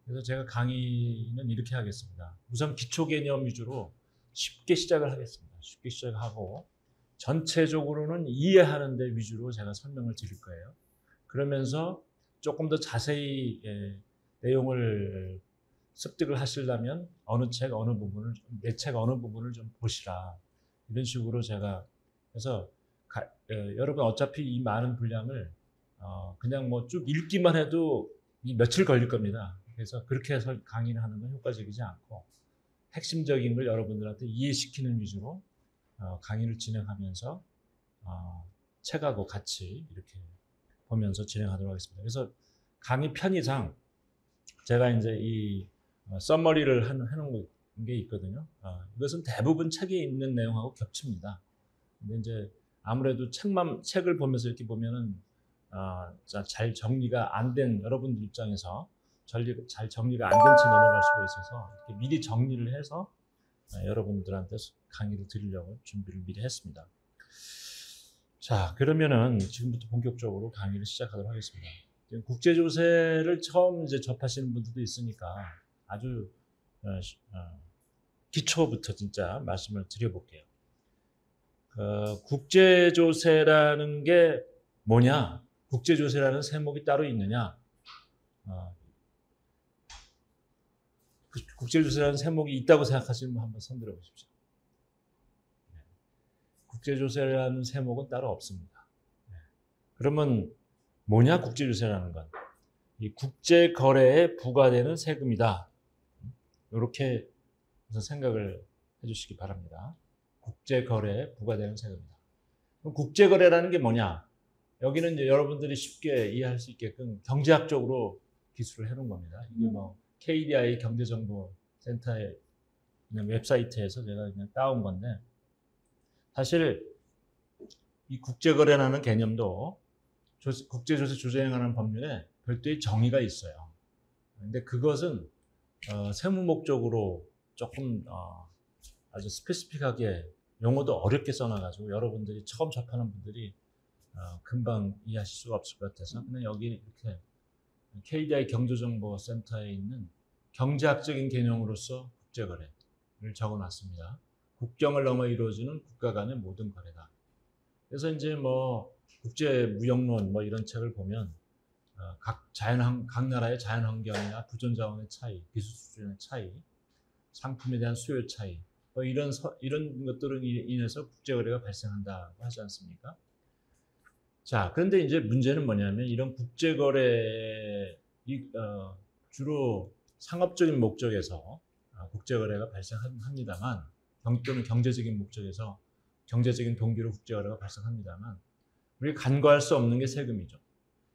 그래서 제가 강의는 이렇게 하겠습니다. 우선 기초 개념 위주로 쉽게 시작을 하겠습니다. 쉽게 시작하고 전체적으로는 이해하는 데 위주로 제가 설명을 드릴 거예요. 그러면서 조금 더 자세히 내용을 습득을 하시려면 어느 책 어느 부분을 내 책 어느 부분을 좀 보시라, 이런 식으로 제가 해서 여러분 어차피 이 많은 분량을 그냥 뭐 쭉 읽기만 해도 이 며칠 걸릴 겁니다. 그래서 그렇게 해서 강의를 하는 건 효과적이지 않고 핵심적인 걸 여러분들한테 이해시키는 위주로 강의를 진행하면서 책하고 같이 이렇게 보면서 진행하도록 하겠습니다. 그래서 강의 편의상 제가 이제 이 서머리를 해놓은 게 있거든요. 이것은 대부분 책에 있는 내용하고 겹칩니다. 근데 이제 아무래도 책을 보면서 이렇게 보면은 잘 정리가 안 된 여러분들 입장에서 잘 정리가 안 된 채 넘어갈 수가 있어서 이렇게 미리 정리를 해서 여러분들한테 강의를 드리려고 준비를 미리 했습니다. 자, 그러면은 지금부터 본격적으로 강의를 시작하도록 하겠습니다. 국제조세를 처음 이제 접하시는 분들도 있으니까 아주 기초부터 진짜 말씀을 드려볼게요. 국제조세라는 게 뭐냐? 국제조세라는 세목이 따로 있느냐? 국제조세라는 세목이 있다고 생각하시는 분 한번 손들어 보십시오. 국제조세라는 세목은 따로 없습니다. 그러면 뭐냐? 국제조세라는 건 이 국제거래에 부과되는 세금이다. 이렇게 우선 생각을 해주시기 바랍니다. 국제거래에 부과되는 세금이다. 그럼 국제거래라는 게 뭐냐? 여기는 이제 여러분들이 쉽게 이해할 수 있게끔 경제학적으로 기술을 해놓은 겁니다. 이게 뭐 KDI 경제정보센터의 웹사이트에서 제가 그냥 따온 건데, 사실 이 국제거래라는 개념도 국제조세 조정하는 법률에 별도의 정의가 있어요. 근데 그것은 세무 목적으로 조금 아주 스페시픽하게 용어도 어렵게 써놔가지고 여러분들이 처음 접하는 분들이 금방 이해하실 수가 없을 것 같아서 그냥 여기 이렇게 KDI 경제정보센터에 있는 경제학적인 개념으로서 국제거래를 적어놨습니다. 국경을 넘어 이루어지는 국가 간의 모든 거래다. 그래서 이제 뭐 국제무역론 뭐 이런 책을 보면 각 나라의 자연환경이나 부존자원의 차이, 기술 수준의 차이, 상품에 대한 수요 차이, 뭐 이런 것들로 인해서 국제거래가 발생한다고 하지 않습니까? 자, 그런데 이제 문제는 뭐냐면 이런 국제거래 주로 상업적인 목적에서 국제거래가 발생합니다만, 또는 경제적인 목적에서 경제적인 동기로 국제거래가 발생합니다만, 우리가 간과할 수 없는 게 세금이죠.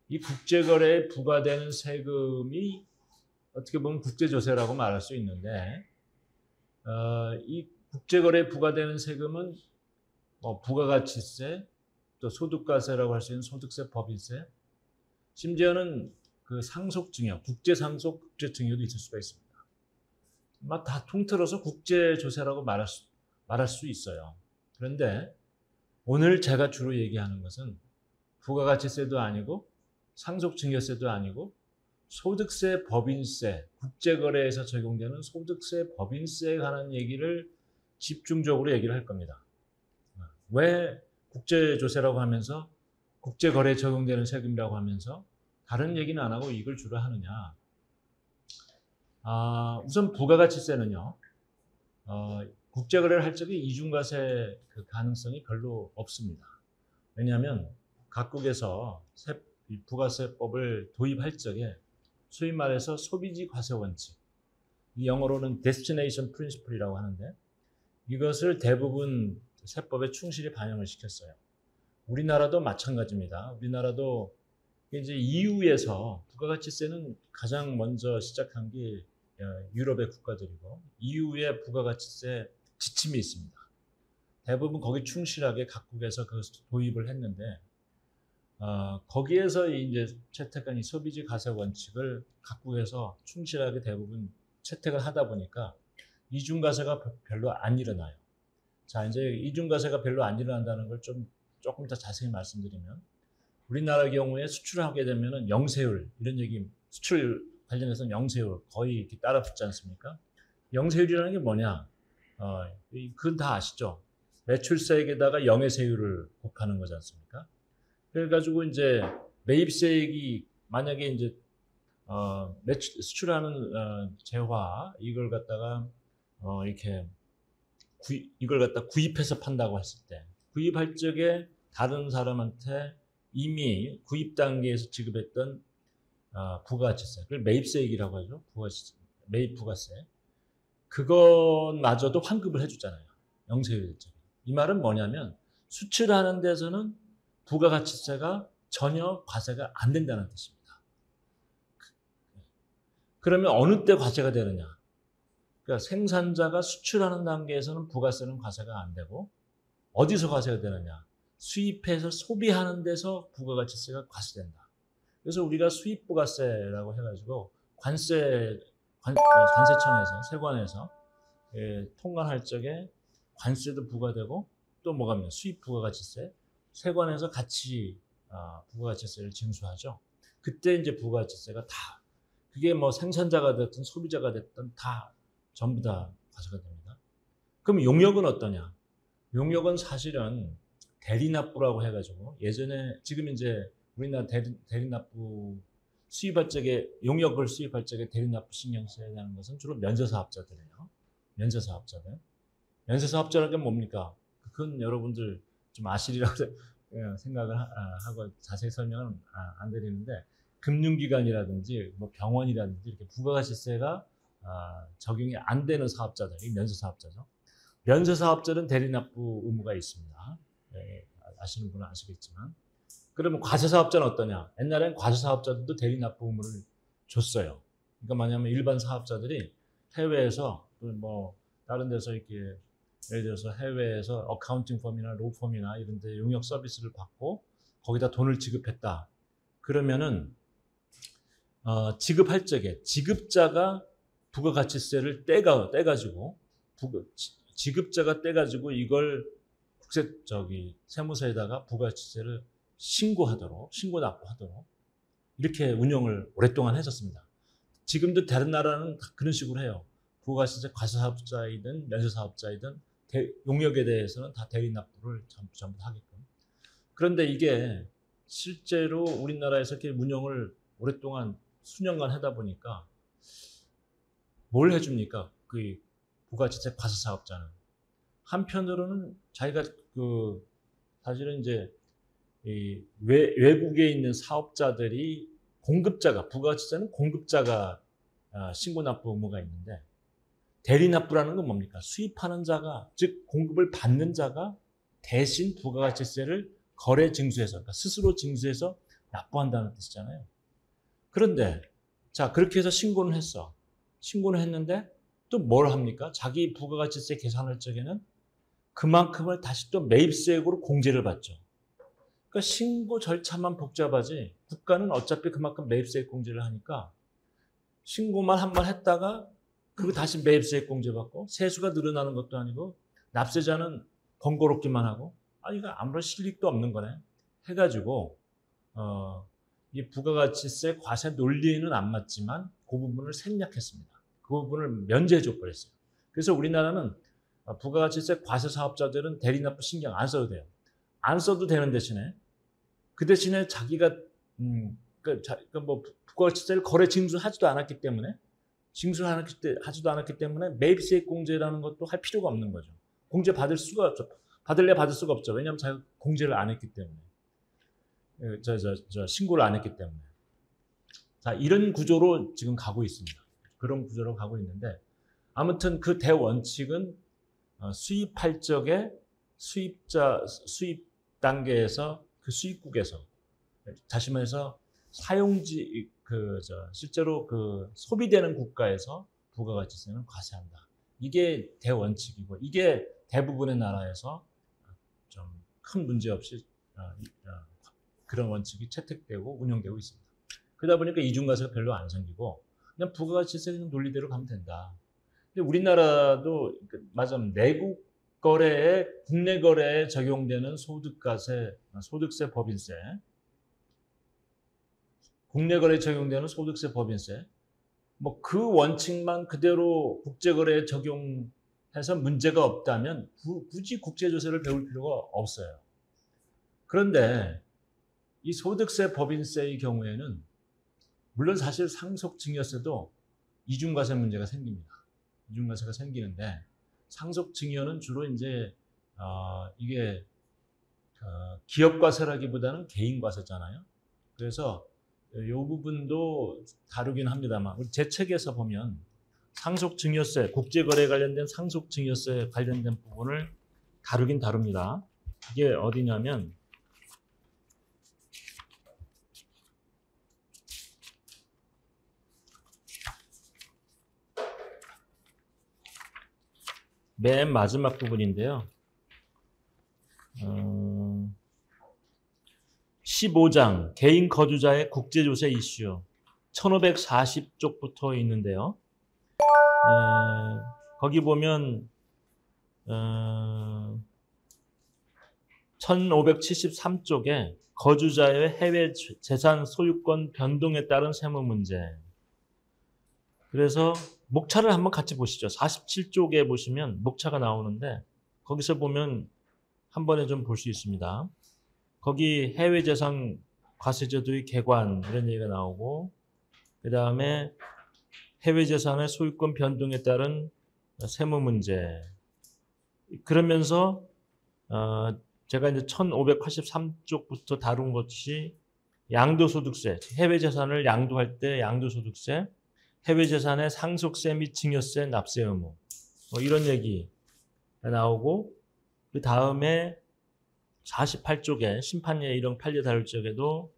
이 국제거래에 부과되는 세금이 어떻게 보면 국제조세라고 말할 수 있는데, 이 국제거래에 부과되는 세금은 부가가치세, 또 소득과세라고 할 수 있는 소득세, 법인세, 심지어는 그 상속증여, 국제상속, 국제증여도 있을 수가 있습니다. 다 통틀어서 국제조세라고 말할 수 있어요. 그런데 오늘 제가 주로 얘기하는 것은 부가가치세도 아니고 상속증여세도 아니고 소득세, 법인세, 국제거래에서 적용되는 소득세, 법인세에 관한 얘기를 집중적으로 얘기를 할 겁니다. 왜 국제조세라고 하면서 국제거래에 적용되는 세금이라고 하면서 다른 얘기는 안 하고 이걸 주로 하느냐? 우선 부가가치세는요, 국제거래를 할 적에 이중과세 그 가능성이 별로 없습니다. 왜냐하면 각국에서 부가세법을 도입할 적에 소위 말해서 소비지 과세 원칙, 이 영어로는 Destination Principle이라고 하는데, 이것을 대부분 세법에 충실히 반영을 시켰어요. 우리나라도 마찬가지입니다. 우리나라도 이제 EU에서 부가가치세는 가장 먼저 시작한 게 유럽의 국가들이고, EU의 부가가치세 지침이 있습니다. 대부분 거기 충실하게 각국에서 그 도입을 했는데, 거기에서 이제 채택한 이 소비지 과세 원칙을 각국에서 충실하게 대부분 채택을 하다 보니까 이중과세가 별로 안 일어나요. 자, 이제 이중과세가 별로 안 일어난다는 걸 조금 더 자세히 말씀드리면, 우리나라 경우에 수출을 하게 되면은 영세율, 이런 얘기, 수출 관련해서는 영세율 거의 이렇게 따라 붙지 않습니까? 영세율이라는 게 뭐냐? 그건 다 아시죠? 매출세액에다가 영해세율을 곱하는 거지 않습니까? 그래가지고 이제 매입세액이 만약에 이제 수출하는 재화 이걸 갖다가 이렇게 이걸 갖다 구입해서 판다고 했을 때 구입할 적에 다른 사람한테 이미 구입 단계에서 지급했던 부가가치세, 그걸 매입세액이라고 하죠. 매입 부가세. 그것마저도 환급을 해주잖아요. 영세율 적에. 이 말은 뭐냐면 수출하는 데서는 부가가치세가 전혀 과세가 안 된다는 뜻입니다. 그러면 어느 때 과세가 되느냐? 그러니까 생산자가 수출하는 단계에서는 부가세는 과세가 안 되고 어디서 과세가 되느냐? 수입해서 소비하는 데서 부가가치세가 과세된다. 그래서 우리가 수입부가세라고 해가지고 관세청에서 세관에서 통관할 적에 관세도 부과되고 또 뭐가 있냐? 수입부가가치세 세관에서 같이 부가가치세를 징수하죠. 그때 이제 부가가치세가 다 그게 뭐 생산자가 됐든 소비자가 됐든 다 전부 다 과세가 됩니다. 그럼 용역은 어떠냐? 용역은 사실은 대리납부라고 해가지고 예전에 지금 이제 우리나라 대리납부 수입할 적에 용역을 수입할 적에 대리납부 신경 써야 하는 것은 주로 면세사업자들이에요. 면세사업자들. 면세사업자라는 게 뭡니까? 그건 여러분들 좀 아시리라고 생각을 하고 자세히 설명은 안 드리는데 금융기관이라든지 뭐 병원이라든지 이렇게 부가가치세가 적용이 안 되는 사업자들이 면세사업자죠. 면세사업자는 대리납부 의무가 있습니다. 아시는 분은 아시겠지만. 그러면 과세사업자는 어떠냐? 옛날엔 과세사업자들도 대리납부 의무를 줬어요. 그러니까 뭐냐면 일반 사업자들이 해외에서 뭐 다른 데서 이렇게 예를 들어서 해외에서 어카운팅 펌이나 로펌이나 이런 데 용역 서비스를 받고 거기다 돈을 지급했다. 그러면은 지급할 적에 지급자가 부가가치세를 떼가지고 지급자가 떼가지고 이걸 세무서에다가 부가가치세를 신고 납부하도록 이렇게 운영을 오랫동안 했었습니다. 지금도 다른 나라는 그런 식으로 해요. 부가가치세 과세사업자이든 면세사업자이든 용역에 대해서는 다 대리납부를 전부 하게끔. 그런데 이게 실제로 우리나라에서 이렇게 운영을 오랫동안 수년간 하다 보니까 뭘 해줍니까? 그 부가가치세 과세사업자는 한편으로는 자기가 사실은 이제 외국에 있는 사업자들이 부가가치세는 공급자가 신고납부 의무가 있는데 대리납부라는 건 뭡니까? 수입하는 자가, 즉 공급을 받는 자가 대신 부가가치세를 거래 징수해서, 그러니까 스스로 징수해서 납부한다는 뜻이잖아요. 그런데 자 그렇게 해서 신고는 했어. 신고는 했는데 또 뭘 합니까? 자기 부가가치세 계산할 적에는 그만큼을 다시 또 매입세액으로 공제를 받죠. 그러니까 신고 절차만 복잡하지 국가는 어차피 그만큼 매입세액 공제를 하니까 신고만 한 번 했다가 그거 다시 매입세액 공제받고 세수가 늘어나는 것도 아니고 납세자는 번거롭기만 하고 이거 아무런 실익도 없는 거네 해가지고 이 부가가치세 과세 논리에는 안 맞지만 그 부분을 생략했습니다. 그 부분을 면제해 버렸어요. 그래서 우리나라는 부가가치세 과세 사업자들은 대리납부 신경 안 써도 돼요. 안 써도 되는 대신에 그 대신에 자기가 뭐 부가가치세를 거래 징수하지도 않았기 때문에 하지도 않았기 때문에 매입세액 공제라는 것도 할 필요가 없는 거죠. 공제 받을 수가 없죠. 받을 수가 없죠. 왜냐하면 자기가 공제를 안 했기 때문에. 신고를 안 했기 때문에. 자, 이런 구조로 지금 가고 있습니다. 그런 구조로 가고 있는데 아무튼 그 대원칙은 수입할 적에 수입 단계에서 그 수입국에서 다시 말해서 사용지 실제로 소비되는 국가에서 부가가치세는 과세한다. 이게 대원칙이고 이게 대부분의 나라에서 좀 큰 문제 없이 그런 원칙이 채택되고 운영되고 있습니다. 그러다 보니까 이중과세가 별로 안 생기고 그냥 부가가치세 논리대로 가면 된다. 근데 우리나라도 맞아 내국 거래에 국내 거래에 적용되는 소득세 법인세, 국내 거래에 적용되는 소득세 법인세 뭐 그 원칙만 그대로 국제거래에 적용해서 문제가 없다면 굳이 국제조세를 배울 필요가 없어요. 그런데 이 소득세, 법인세의 경우에는 물론 사실 상속증여세도 이중과세 문제가 생깁니다. 이중과세가 생기는데 상속증여는 주로 이제 이게 기업과세라기보다는 개인과세잖아요. 그래서 이 부분도 다루긴 합니다만 제 책에서 보면 상속증여세, 국제거래 관련된 상속증여세 관련된 부분을 다루긴 다룹니다. 이게 어디냐면 맨 마지막 부분인데요. 15장 개인 거주자의 국제조세 이슈 1540쪽부터 있는데요. 거기 보면 1573쪽에 거주자의 해외 재산 소유권 변동에 따른 세무 문제. 그래서 목차를 한번 같이 보시죠. 47쪽에 보시면 목차가 나오는데 거기서 보면 한 번에 좀 볼 수 있습니다. 거기 해외 재산 과세제도의 개관 이런 얘기가 나오고 그 다음에 해외 재산의 소유권 변동에 따른 세무 문제. 그러면서 제가 이제 1583쪽부터 다룬 것이 양도소득세, 해외 재산을 양도할 때 양도소득세, 해외 재산의 상속세 및 증여세 납세 의무 뭐 이런 얘기가 나오고 그 다음에 48쪽에 심판예 1형 판례 다룰 적에도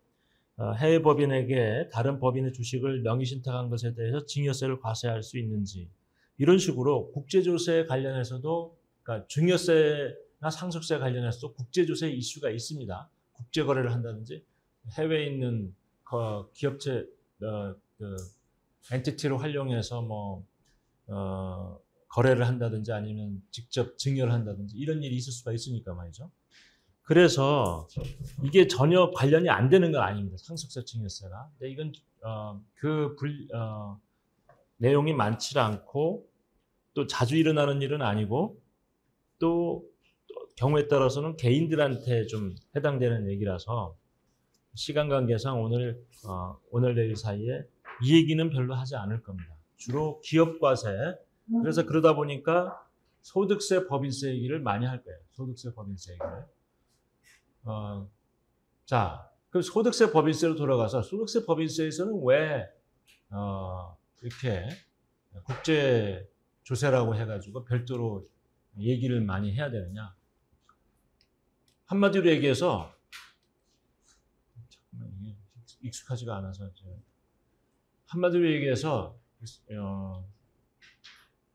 해외 법인에게 다른 법인의 주식을 명의신탁한 것에 대해서 증여세를 과세할 수 있는지 이런 식으로 국제조세 관련해서도 그러니까 증여세나 상속세 관련해서도 국제조세 이슈가 있습니다. 국제거래를 한다든지 해외에 있는 기업체 엔티티를 활용해서 거래를 한다든지 아니면 직접 증여를 한다든지 이런 일이 있을 수가 있으니까 말이죠. 그래서 이게 전혀 관련이 안 되는 건 아닙니다. 상속세, 증여세가. 근데 이건 내용이 많지 않고 또 자주 일어나는 일은 아니고 또 경우에 따라서는 개인들한테 좀 해당되는 얘기라서 시간 관계상 오늘 내일 사이에 이 얘기는 별로 하지 않을 겁니다. 주로 기업과세. 그래서 그러다 보니까 소득세, 법인세 얘기를 많이 할 거예요. 소득세, 법인세 얘기를. 자, 그럼 소득세, 법인세로 돌아가서 소득세, 법인세에서는 왜 이렇게 국제 조세라고 해가지고 별도로 얘기를 많이 해야 되느냐? 한마디로 얘기해서 잠깐만 이게 익숙하지가 않아서 한마디로 얘기해서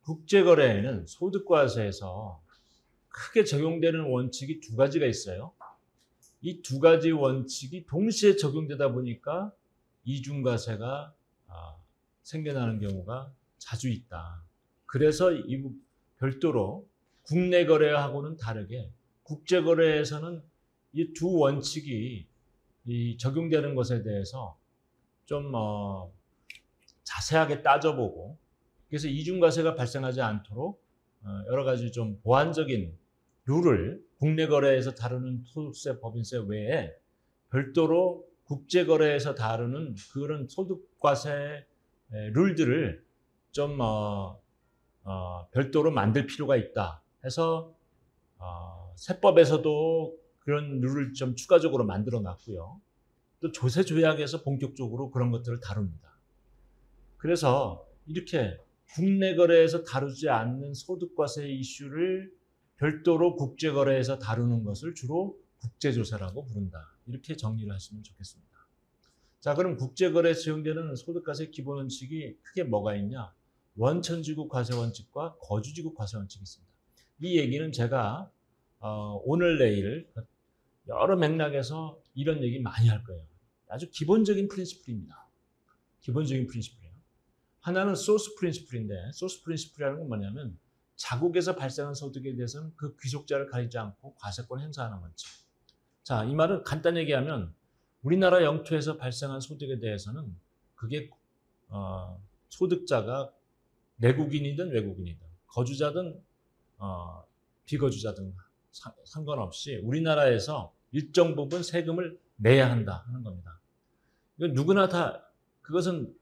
국제거래에는 소득과세에서 크게 적용되는 원칙이 두 가지가 있어요. 이 두 가지 원칙이 동시에 적용되다 보니까 이중과세가 생겨나는 경우가 자주 있다. 그래서 별도로 국내 거래하고는 다르게 국제거래에서는 이 두 원칙이 적용되는 것에 대해서 좀 자세하게 따져보고 그래서 이중과세가 발생하지 않도록 여러 가지 좀 보완적인 룰을 국내 거래에서 다루는 소득세, 법인세 외에 별도로 국제 거래에서 다루는 그런 소득과세 룰들을 좀 별도로 만들 필요가 있다 해서 세법에서도 그런 룰을 좀 추가적으로 만들어 놨고요. 또 조세조약에서 본격적으로 그런 것들을 다룹니다. 그래서 이렇게 국내 거래에서 다루지 않는 소득과세 이슈를 별도로 국제거래에서 다루는 것을 주로 국제조세라고 부른다. 이렇게 정리를 하시면 좋겠습니다. 자, 그럼 국제거래에서 적용되는 소득과세 기본 원칙이 크게 뭐가 있냐? 원천지국 과세원칙과 거주지국 과세원칙이 있습니다. 이 얘기는 제가 오늘 내일 여러 맥락에서 이런 얘기 많이 할 거예요. 아주 기본적인 프린시플입니다. 기본적인 프린시플이에요. 하나는 소스 프린시플인데 소스 프린시플이라는 건 뭐냐면 자국에서 발생한 소득에 대해서는 그 귀속자를 가리지 않고 과세권을 행사하는 원칙. 자, 이 말은 간단히 얘기하면 우리나라 영토에서 발생한 소득에 대해서는 그게 소득자가 내국인이든 외국인이든 거주자든 비거주자든 상관없이 우리나라에서 일정 부분 세금을 내야 한다 하는 겁니다. 이건 누구나 다 그것은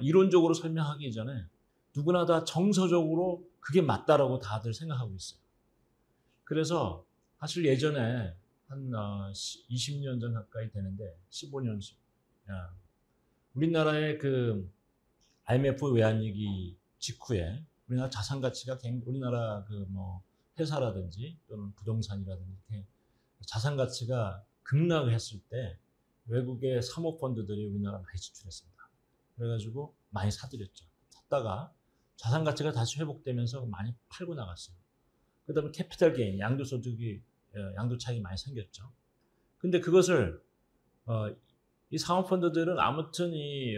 이론적으로 설명하기 전에 누구나 다 정서적으로 그게 맞다라고 다들 생각하고 있어요. 그래서 사실 예전에 한 20년 전 가까이 되는데 15년씩 우리나라의 그 IMF 외환위기 직후에 우리나라 자산 가치가 우리나라 그 뭐 회사라든지 또는 부동산이라든지 이렇게 자산 가치가 급락을 했을 때 외국의 사모펀드들이 우리나라 많이 진출했습니다. 그래가지고 많이 사들였죠. 샀다가 자산 가치가 다시 회복되면서 많이 팔고 나갔어요. 그다음에 캐피탈 게인, 양도소득이 양도차익이 많이 생겼죠. 근데 그것을 이 사모펀드들은 아무튼 이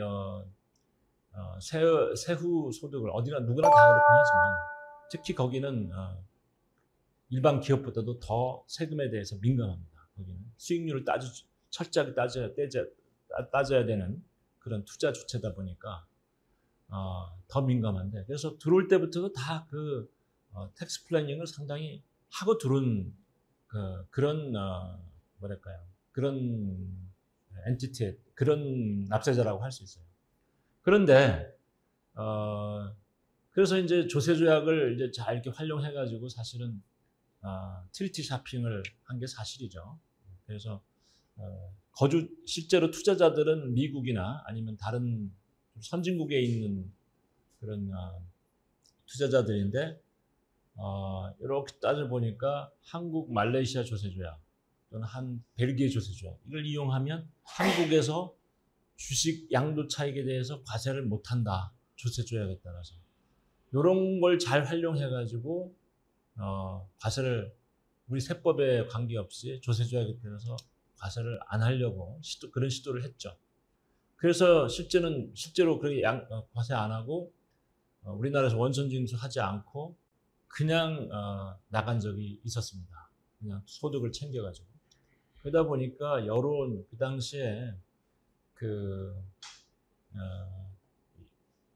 세후 소득을 어디나 누구나 다 그렇긴 하지만 특히 거기는 일반 기업보다도 더 세금에 대해서 민감합니다. 거기는 수익률을 철저하게 따져야 되는 그런 투자 주체다 보니까 더 민감한데, 그래서 들어올 때부터도 다 그 텍스 플래닝을 상당히 하고 들어온 그런 뭐랄까요, 그런 엔티티, 그런 납세자라고 할 수 있어요. 그런데 그래서 이제 조세 조약을 이제 잘 이렇게 활용해가지고 사실은 트리티 샤핑을 한 게 사실이죠. 그래서 실제로 투자자들은 미국이나 아니면 다른 선진국에 있는 그런 투자자들인데 이렇게 따져보니까 한국, 말레이시아 조세 조약 또는 벨기에 조세 조약 이걸 이용하면 한국에서 주식 양도 차익에 대해서 과세를 못한다. 조세 조약에 따라서. 이런 걸 잘 활용해가지고 과세를 우리 세법에 관계없이 조세 조약에 따라서 과세를 안 하려고 그런 시도를 했죠. 그래서 실제로 그렇게 과세 안 하고 우리나라에서 원천 징수하지 않고 그냥 나간 적이 있었습니다. 그냥 소득을 챙겨가지고. 그러다 보니까 그 당시에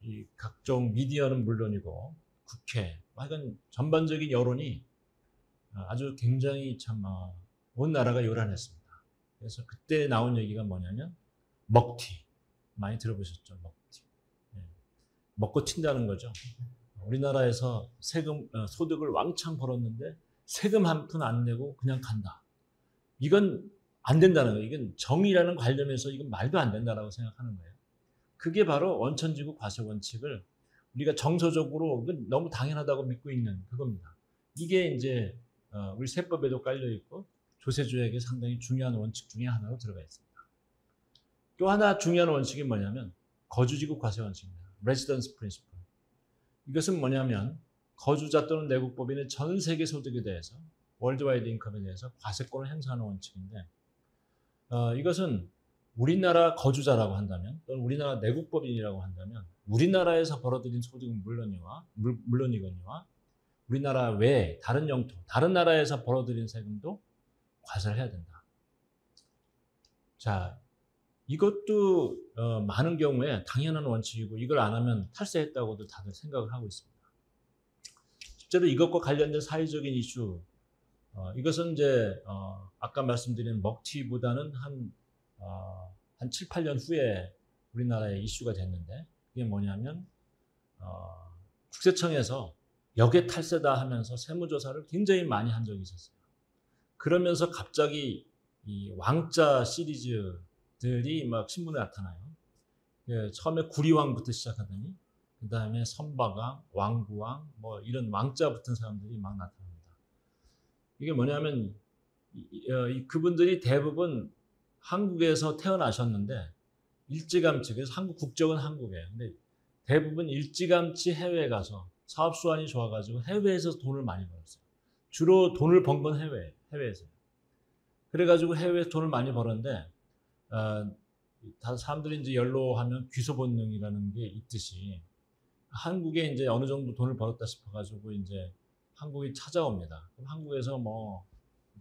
이 각종 미디어는 물론이고 국회, 하여간 전반적인 여론이 아주 굉장히 참 온 나라가 요란했습니다. 그래서 그때 나온 얘기가 뭐냐면 먹튀. 많이 들어보셨죠? 먹튀. 네. 먹고 튄다는 거죠. 우리나라에서 소득을 왕창 벌었는데 세금 한 푼 안 내고 그냥 간다. 이건 안 된다는 거예요. 이건 정의라는 관점에서 이건 말도 안 된다라고 생각하는 거예요. 그게 바로 원천지구 과세 원칙을 우리가 정서적으로 너무 당연하다고 믿고 있는 그겁니다. 이게 이제 우리 세법에도 깔려 있고 조세조약에 상당히 중요한 원칙 중에 하나로 들어가 있습니다. 또 하나 중요한 원칙이 뭐냐면 거주지구 과세 원칙입니다. Residence Principle. 이것은 뭐냐면 거주자 또는 내국법인의 전 세계 소득에 대해서 월드와이드 인컴에 대해서 과세권을 행사하는 원칙인데 이것은 우리나라 거주자라고 한다면 또는 우리나라 내국법인이라고 한다면 우리나라에서 벌어들인 소득은 물론이거니와 우리나라 외에 다른 영토, 다른 나라에서 벌어들인 세금도 과세를 해야 된다. 자, 이것도 많은 경우에 당연한 원칙이고 이걸 안 하면 탈세했다고도 다들 생각을 하고 있습니다. 실제로 이것과 관련된 사회적인 이슈, 이것은 이제 아까 말씀드린 먹튀보다는 한 7, 8년 후에 우리나라에 이슈가 됐는데 그게 뭐냐면 국세청에서 역외 탈세다 하면서 세무조사를 굉장히 많이 한 적이 있었어요. 그러면서 갑자기 이 왕자 시리즈들이 막 신문에 나타나요. 처음에 구리왕부터 시작하더니 그 다음에 선박왕, 왕구왕 뭐 이런 왕자 붙은 사람들이 막 나타납니다. 이게 뭐냐면 그분들이 대부분 한국에서 태어나셨는데 일찌감치, 그래서 한국 국적은 한국이에요. 근데 대부분 일찌감치 해외에 가서 사업 수완이 좋아가지고 해외에서 돈을 많이 벌었어요. 주로 돈을 번 건 해외에서요. 그래가지고 해외에서 돈을 많이 벌었는데 다 사람들이 이제 연로하면 귀소 본능이라는 게 있듯이 한국에 이제 어느 정도 돈을 벌었다 싶어가지고 이제 한국이 찾아옵니다. 그럼 한국에서 뭐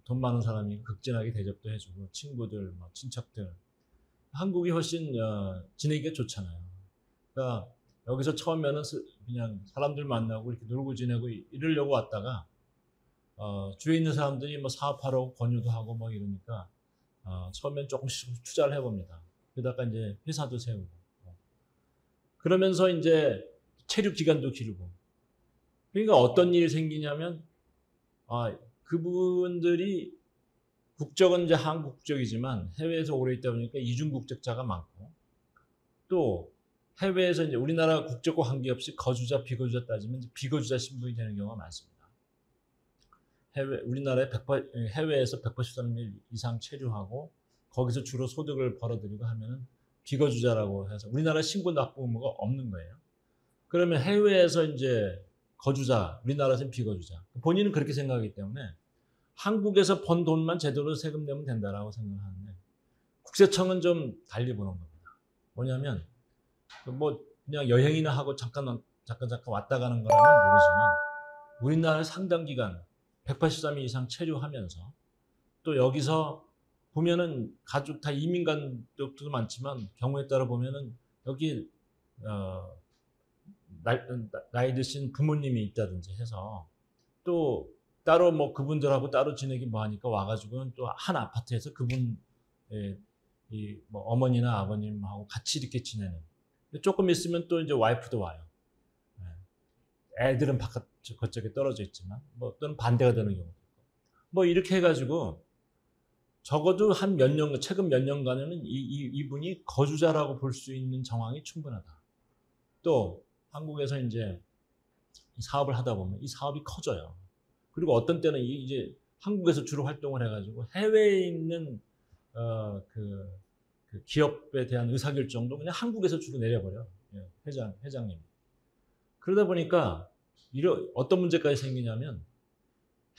돈 많은 사람이 극진하게 대접도 해주고 친구들, 뭐 친척들, 한국이 훨씬 지내기가 좋잖아요. 그러니까 여기서 처음에는 그냥 사람들 만나고 이렇게 놀고 지내고 이러려고 왔다가 주위에 있는 사람들이 뭐 사업하라고 권유도 하고 뭐 이러니까 처음엔 조금씩 투자를 해봅니다. 그러다가 이제 회사도 세우고 그러면서 이제 체류 기간도 길고 그러니까 어떤 일이 생기냐면 그분들이 국적은 이제 한국 국적이지만 해외에서 오래 있다 보니까 이중 국적자가 많고 또 해외에서 이제 우리나라 국적과 관계없이 거주자, 비거주자 따지면 이제 비거주자 신분이 되는 경우가 많습니다. 우리나라에 해외에서 183일 이상 체류하고 거기서 주로 소득을 벌어들이고 하면은 비거주자라고 해서 우리나라 신고 납부 의무가 없는 거예요. 그러면 해외에서 이제 거주자, 우리나라에서는 비거주자. 본인은 그렇게 생각하기 때문에 한국에서 번 돈만 제대로 세금 내면 된다라고 생각하는데 국세청은 좀 달리 보는 겁니다. 뭐냐면 뭐 그냥 여행이나 하고 잠깐 왔다 가는 거라면 모르지만 우리나라에 상당 기간 183일 이상 체류하면서 또 여기서 보면은 가족 다 이민 간 쪽도 많지만 경우에 따라 보면은 여기 나이 드신 부모님이 있다든지 해서 또 따로 뭐 그분들하고 따로 지내기 뭐 하니까 와가지고는 또 한 아파트에서 그분 뭐 어머니나 아버님하고 같이 이렇게 지내는. 조금 있으면 또 이제 와이프도 와요. 애들은 바깥 그쪽에 떨어져 있지만 뭐 또는 반대가 되는 경우도 있고 뭐 이렇게 해가지고 적어도 한 몇 년 최근 몇 년간에는 이분이 거주자라고 볼 수 있는 정황이 충분하다. 또 한국에서 이제 사업을 하다 보면 이 사업이 커져요. 그리고 어떤 때는 이제 한국에서 주로 활동을 해가지고 해외에 있는 그 기업에 대한 의사결정도 그냥 한국에서 주로 내려버려. 회장님. 그러다 보니까 어떤 문제까지 생기냐면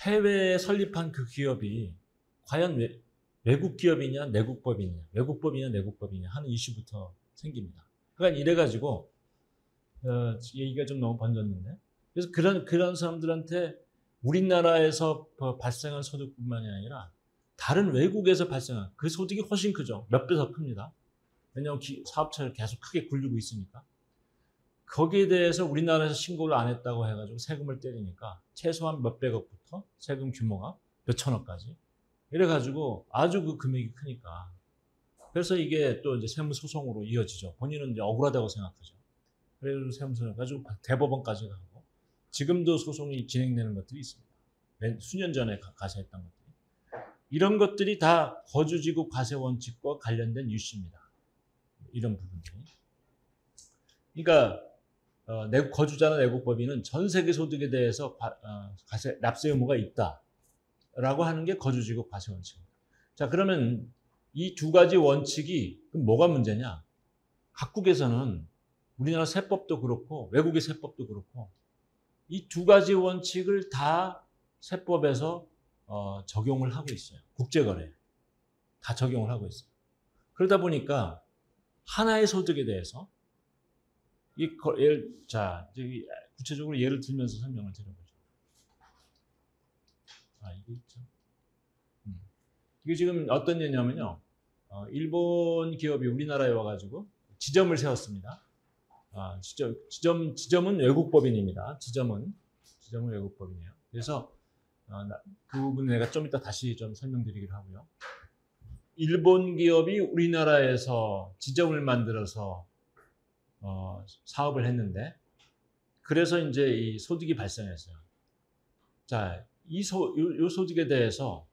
해외에 설립한 그 기업이 과연 외국 기업이냐 내국법이냐 하는 이슈부터 생깁니다. 그러니까 이래가지고 얘기가 좀 너무 번졌는데 그래서 그런 사람들한테 우리나라에서 발생한 소득뿐만이 아니라 다른 외국에서 발생한 그 소득이 훨씬 크죠. 몇 배 더 큽니다. 왜냐하면 사업체를 계속 크게 굴리고 있으니까. 거기에 대해서 우리나라에서 신고를 안 했다고 해가지고 세금을 때리니까 최소한 몇백억부터 세금 규모가 몇천억까지. 이래가지고 아주 그 금액이 크니까. 그래서 이게 또 이제 세무소송으로 이어지죠. 본인은 이제 억울하다고 생각하죠. 그래서 세무소송 가지고 대법원까지 가고 지금도 소송이 진행되는 것들이 있습니다. 수년 전에 가서 했던 것들이. 이런 것들이 다 거주지구 과세 원칙과 관련된 이슈입니다. 이런 부분들이. 그러니까 거주자나 내국법인은 전 세계 소득에 대해서 납세 의무가 있다라고 하는 게 거주지구 과세 원칙입니다. 자, 그러면 이 두 가지 원칙이 그럼 뭐가 문제냐? 각국에서는 우리나라 세법도 그렇고 외국의 세법도 그렇고 이 두 가지 원칙을 다 세법에서 적용을 하고 있어요. 국제거래 다 적용을 하고 있어요. 그러다 보니까 하나의 소득에 대해서 구체적으로 예를 들면서 설명을 드려보죠. 이게 지금 어떤 예냐면요. 일본 기업이 우리나라에 와가지고 지점을 세웠습니다. 지점은 외국법인입니다. 지점은 외국법인이에요. 그래서 그 부분 내가 좀 이따 다시 좀 설명드리기로 하고요. 일본 기업이 우리나라에서 지점을 만들어서 사업을 했는데 그래서 이제 이 소득이 발생했어요. 자, 이 소득에 대해서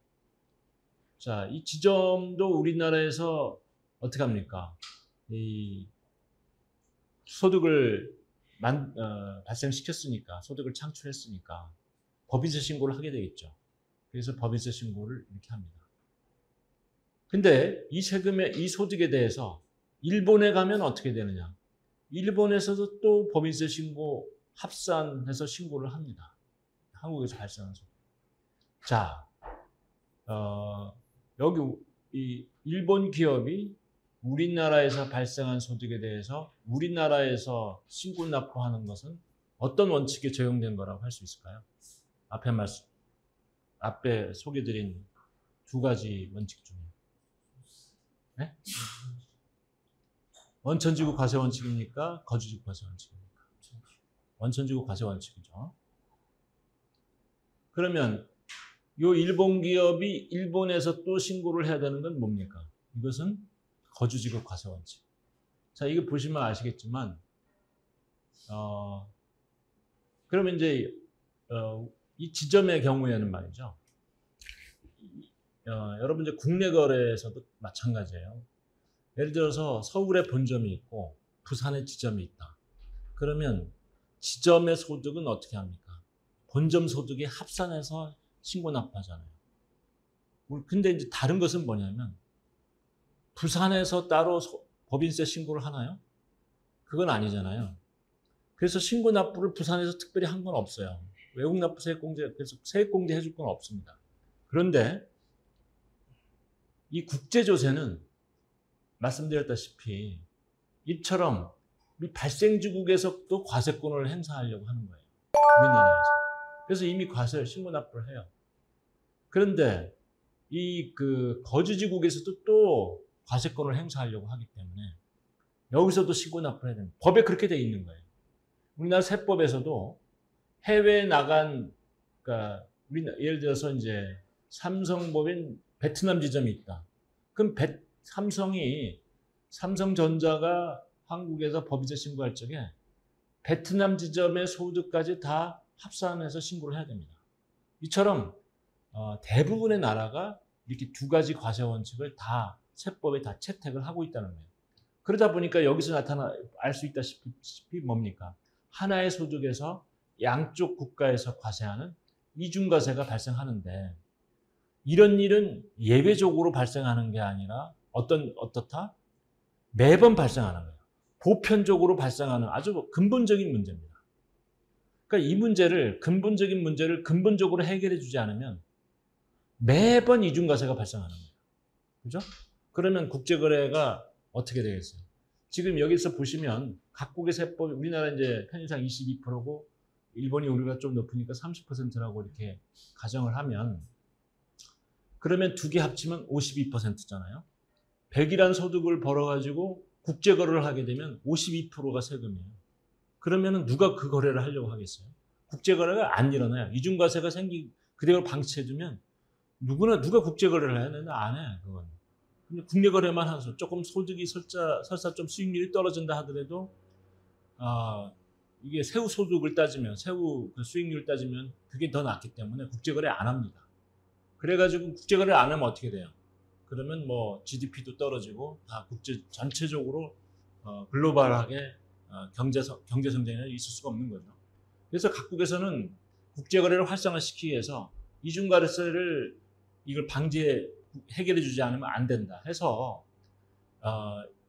이 지점도 우리나라에서 어떻게 합니까? 이 소득을 발생시켰으니까 소득을 창출했으니까 법인세 신고를 하게 되겠죠. 그래서 법인세 신고를 이렇게 합니다. 근데 이 소득에 대해서 일본에 가면 어떻게 되느냐? 일본에서도 또 법인세 신고 합산해서 신고를 합니다. 한국에서 발생한 소득. 자, 여기 이 일본 기업이 우리나라에서 발생한 소득에 대해서 우리나라에서 신고 납부하는 것은 어떤 원칙에 적용된 거라고 할 수 있을까요? 앞에 소개드린 두 가지 원칙 중에. 네? 원천지구 과세 원칙입니까? 거주지구 과세 원칙입니까? 원천지급 과세 원칙이죠. 그러면 요 일본 기업이 일본에서 또 신고를 해야 되는 건 뭡니까? 이것은 거주지급 과세 원칙. 자, 이거 보시면 아시겠지만, 그러면 이제, 이 지점의 경우에는 말이죠. 여러분 이제 국내 거래에서도 마찬가지예요. 예를 들어서 서울에 본점이 있고 부산에 지점이 있다. 그러면 지점의 소득은 어떻게 합니까? 본점 소득이 합산해서 신고 납부하잖아요. 근데 이제 다른 것은 뭐냐면 부산에서 따로 법인세 신고를 하나요? 그건 아니잖아요. 그래서 신고 납부를 부산에서 특별히 한 건 없어요. 외국 납부 세액공제, 그래서 세액공제 해줄 건 없습니다. 그런데 이 국제조세는 말씀드렸다시피 이처럼 우리 발생지국에서 또 과세권을 행사하려고 하는 거예요. 우리나라에서. 그래서 이미 과세 신고 납부를 해요. 그런데 이 거주지국에서도 또 과세권을 행사하려고 하기 때문에 여기서도 신고 납부를 해야 됩니다. 법에 그렇게 돼 있는 거예요. 우리나라 세법에서도 해외에 나간, 그러니까 예를 들어서 이제 삼성법인 베트남 지점이 있다. 그럼 삼성전자가 한국에서 법인세 신고할 적에 베트남 지점의 소득까지 다 합산해서 신고를 해야 됩니다. 이처럼 대부분의 나라가 이렇게 두 가지 과세 원칙을 다 세법에 다 채택을 하고 있다는 거예요. 그러다 보니까 여기서 알 수 있다시피 뭡니까? 하나의 소득에서 양쪽 국가에서 과세하는 이중과세가 발생하는데 이런 일은 예외적으로 발생하는 게 아니라 어떻다? 매번 발생하는 거예요. 보편적으로 발생하는 아주 근본적인 문제입니다. 그러니까 이 근본적인 문제를 근본적으로 해결해 주지 않으면 매번 이중과세가 발생하는 거예요. 그죠? 그러면 국제거래가 어떻게 되겠어요? 지금 여기서 보시면 각국의 세법, 우리나라 이제 편의상 22%고 일본이 우리가 좀 높으니까 30%라고 이렇게 가정을 하면 그러면 두 개 합치면 52%잖아요. 100이란 소득을 벌어가지고 국제거래를 하게 되면 52%가 세금이에요. 그러면 누가 그 거래를 하려고 하겠어요? 국제거래가 안 일어나요. 이중과세가 그대로 방치해두면 누가 국제거래를 해야 되나? 안 해, 그건. 근데 국내 거래만 하서 조금 소득이 설사 좀 수익률이 떨어진다 하더라도, 이게 세후 소득을 따지면, 세후 수익률을 따지면 그게 더 낫기 때문에 국제거래 안 합니다. 그래가지고 국제거래 안 하면 어떻게 돼요? 그러면 뭐 GDP도 떨어지고 다 전체적으로 글로벌하게 경제 성장이 있을 수가 없는 거죠. 그래서 각국에서는 국제거래를 활성화시키기 위해서 이중과세를 이걸 해결해 주지 않으면 안 된다 해서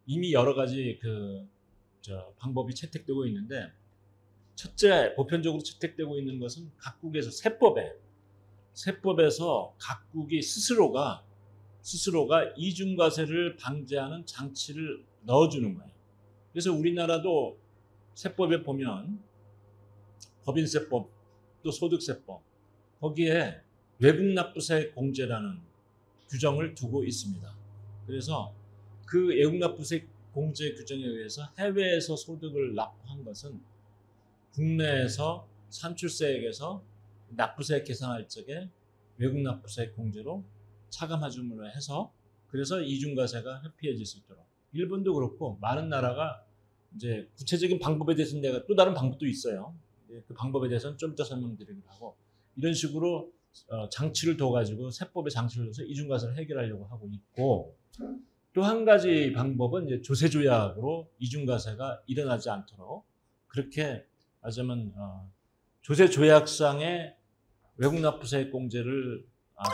이미 여러 가지 방법이 채택되고 있는데 첫째 보편적으로 채택되고 있는 것은 각국에서 세법에서 각국이 스스로가 이중과세를 방지하는 장치를 넣어주는 거예요. 그래서 우리나라도 세법에 보면 법인세법 또 소득세법 거기에 외국납부세 공제라는 규정을 두고 있습니다. 그래서 그 외국납부세 공제 규정에 의해서 해외에서 소득을 납부한 것은 국내에서 산출세액에서 납부세액 계산할 적에 외국납부세 공제로 차감하줌으로 해서 그래서 이중과세가 회피해질 수 있도록 일본도 그렇고 많은 나라가 이제 구체적인 방법에 대해서는 내가 또 다른 방법도 있어요. 그 방법에 대해서는 좀 이따 설명드리기로 하고 이런 식으로 장치를 둬가지고 세법의 장치를 둬서 이중과세를 해결하려고 하고 있고 또 한 가지 방법은 이제 조세조약으로 이중과세가 일어나지 않도록 그렇게 하자면 조세조약상의 외국납부세액 공제를 아주